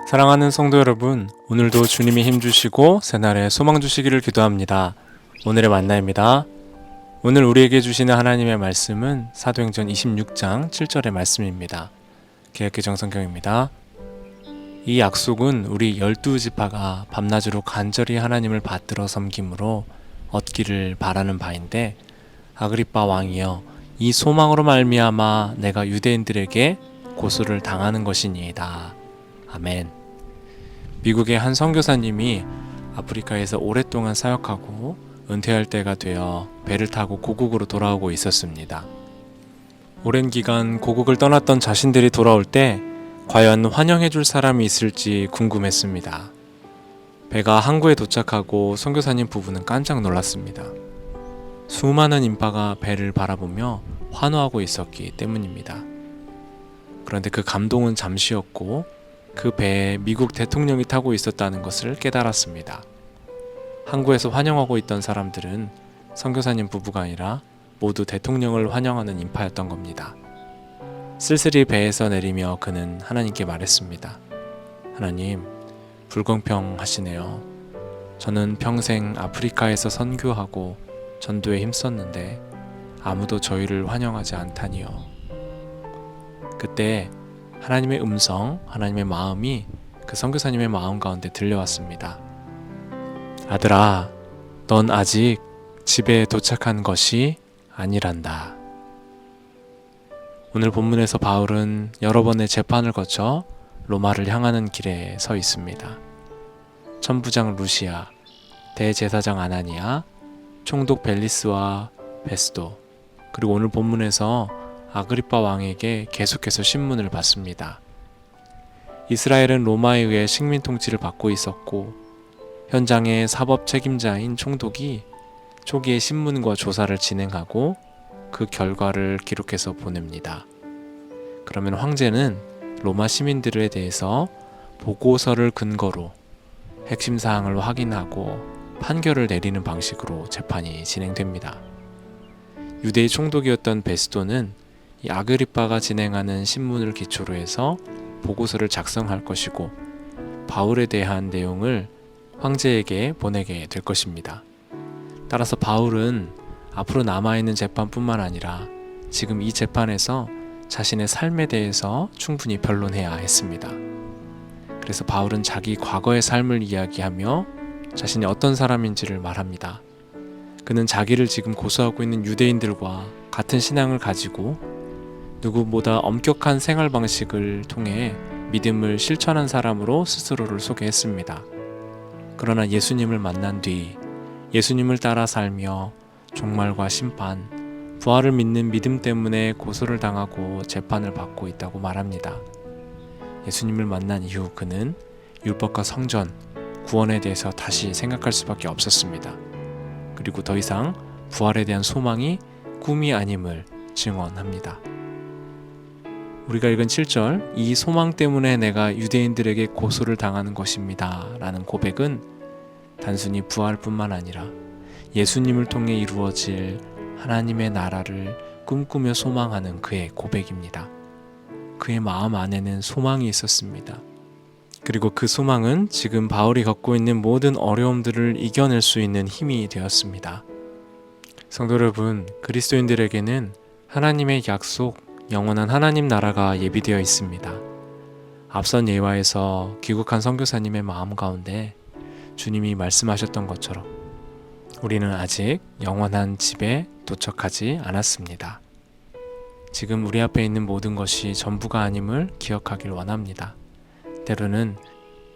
사랑하는 성도 여러분, 오늘도 주님이 힘주시고 새날에 소망 주시기를 기도합니다. 오늘의 만나입니다. 오늘 우리에게 주시는 하나님의 말씀은 사도행전 26장 7절의 말씀입니다. 개역개정 성경입니다. 이 약속은 우리 12지파가 밤낮으로 간절히 하나님을 받들어 섬김으로 얻기를 바라는 바인데, 아그리빠 왕이여, 이 소망으로 말미암아 내가 유대인들에게 고소를 당하는 것이니이다. 아멘. 미국의 한 선교사님이 아프리카에서 오랫동안 사역하고 은퇴할 때가 되어 배를 타고 고국으로 돌아오고 있었습니다. 오랜 기간 고국을 떠났던 자신들이 돌아올 때 과연 환영해줄 사람이 있을지 궁금했습니다. 배가 항구에 도착하고 선교사님 부부는 깜짝 놀랐습니다. 수많은 인파가 배를 바라보며 환호하고 있었기 때문입니다. 그런데 그 감동은 잠시였고 그 배에 미국 대통령이 타고 있었다는 것을 깨달았습니다. 항구에서 환영하고 있던 사람들은 선교사님 부부가 아니라 모두 대통령을 환영하는 인파였던 겁니다. 쓸쓸히 배에서 내리며 그는 하나님께 말했습니다. 하나님, 불공평하시네요. 저는 평생 아프리카에서 선교하고 전도에 힘썼는데 아무도 저희를 환영하지 않다니요. 그때 하나님의 음성, 하나님의 마음이 그 선교사님의 마음 가운데 들려왔습니다. 아들아, 넌 아직 집에 도착한 것이 아니란다. 오늘 본문에서 바울은 여러 번의 재판을 거쳐 로마를 향하는 길에 서 있습니다. 천부장 루시아, 대제사장 아나니아, 총독 벨리스와 베스도, 그리고 오늘 본문에서 아그리빠 왕에게 계속해서 신문을 받습니다. 이스라엘은 로마에 의해 식민 통치를 받고 있었고 현장의 사법 책임자인 총독이 초기에 신문과 조사를 진행하고 그 결과를 기록해서 보냅니다. 그러면 황제는 로마 시민들에 대해서 보고서를 근거로 핵심 사항을 확인하고 판결을 내리는 방식으로 재판이 진행됩니다. 유대의 총독이었던 베스도는 이 아그리빠가 진행하는 신문을 기초로 해서 보고서를 작성할 것이고 바울에 대한 내용을 황제에게 보내게 될 것입니다. 따라서 바울은 앞으로 남아있는 재판뿐만 아니라 지금 이 재판에서 자신의 삶에 대해서 충분히 변론해야 했습니다. 그래서 바울은 자기 과거의 삶을 이야기하며 자신이 어떤 사람인지를 말합니다. 그는 자기를 지금 고소하고 있는 유대인들과 같은 신앙을 가지고 누구보다 엄격한 생활 방식을 통해 믿음을 실천한 사람으로 스스로를 소개했습니다. 그러나 예수님을 만난 뒤 예수님을 따라 살며 종말과 심판, 부활을 믿는 믿음 때문에 고소를 당하고 재판을 받고 있다고 말합니다. 예수님을 만난 이후 그는 율법과 성전, 구원에 대해서 다시 생각할 수밖에 없었습니다. 그리고 더 이상 부활에 대한 소망이 꿈이 아님을 증언합니다. 우리가 읽은 7절, 이 소망 때문에 내가 유대인들에게 고소를 당하는 것입니다 라는 고백은 단순히 부활뿐만 아니라 예수님을 통해 이루어질 하나님의 나라를 꿈꾸며 소망하는 그의 고백입니다. 그의 마음 안에는 소망이 있었습니다. 그리고 그 소망은 지금 바울이 겪고 있는 모든 어려움들을 이겨낼 수 있는 힘이 되었습니다. 성도 여러분, 그리스도인들에게는 하나님의 약속, 영원한 하나님 나라가 예비되어 있습니다. 앞선 예화에서 귀국한 선교사님의 마음 가운데 주님이 말씀하셨던 것처럼 우리는 아직 영원한 집에 도착하지 않았습니다. 지금 우리 앞에 있는 모든 것이 전부가 아님을 기억하길 원합니다. 때로는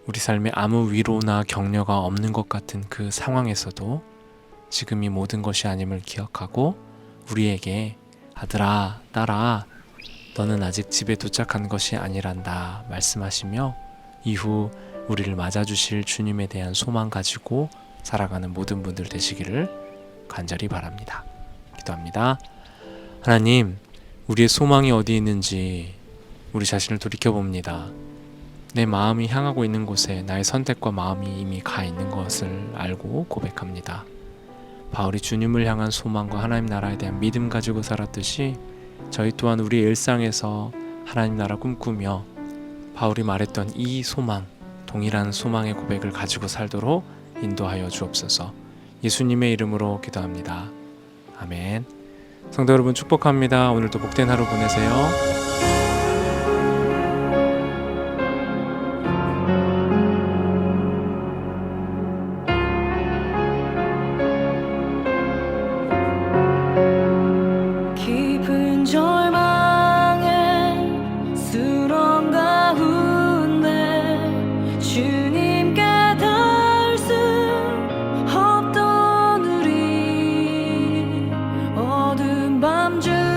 우리 삶에 아무 위로나 격려가 없는 것 같은 그 상황에서도 지금 이 모든 것이 아님을 기억하고 우리에게 아들아, 딸아, 너는 아직 집에 도착한 것이 아니란다 말씀하시며 이후 우리를 맞아주실 주님에 대한 소망 가지고 살아가는 모든 분들 되시기를 간절히 바랍니다. 기도합니다. 하나님, 우리의 소망이 어디 있는지 우리 자신을 돌이켜봅니다. 내 마음이 향하고 있는 곳에 나의 선택과 마음이 이미 가 있는 것을 알고 고백합니다. 바울이 주님을 향한 소망과 하나님 나라에 대한 믿음 가지고 살았듯이 저희 또한 우리의 일상에서 하나님 나라 꿈꾸며 바울이 말했던 이 소망, 동일한 소망의 고백을 가지고 살도록 인도하여 주옵소서. 예수님의 이름으로 기도합니다. 아멘. 성도 여러분 축복합니다. 오늘도 복된 하루 보내세요. 깊은 절망에 수렁 가운데 주님께 닿을 수 없던 우리 어두운 밤 중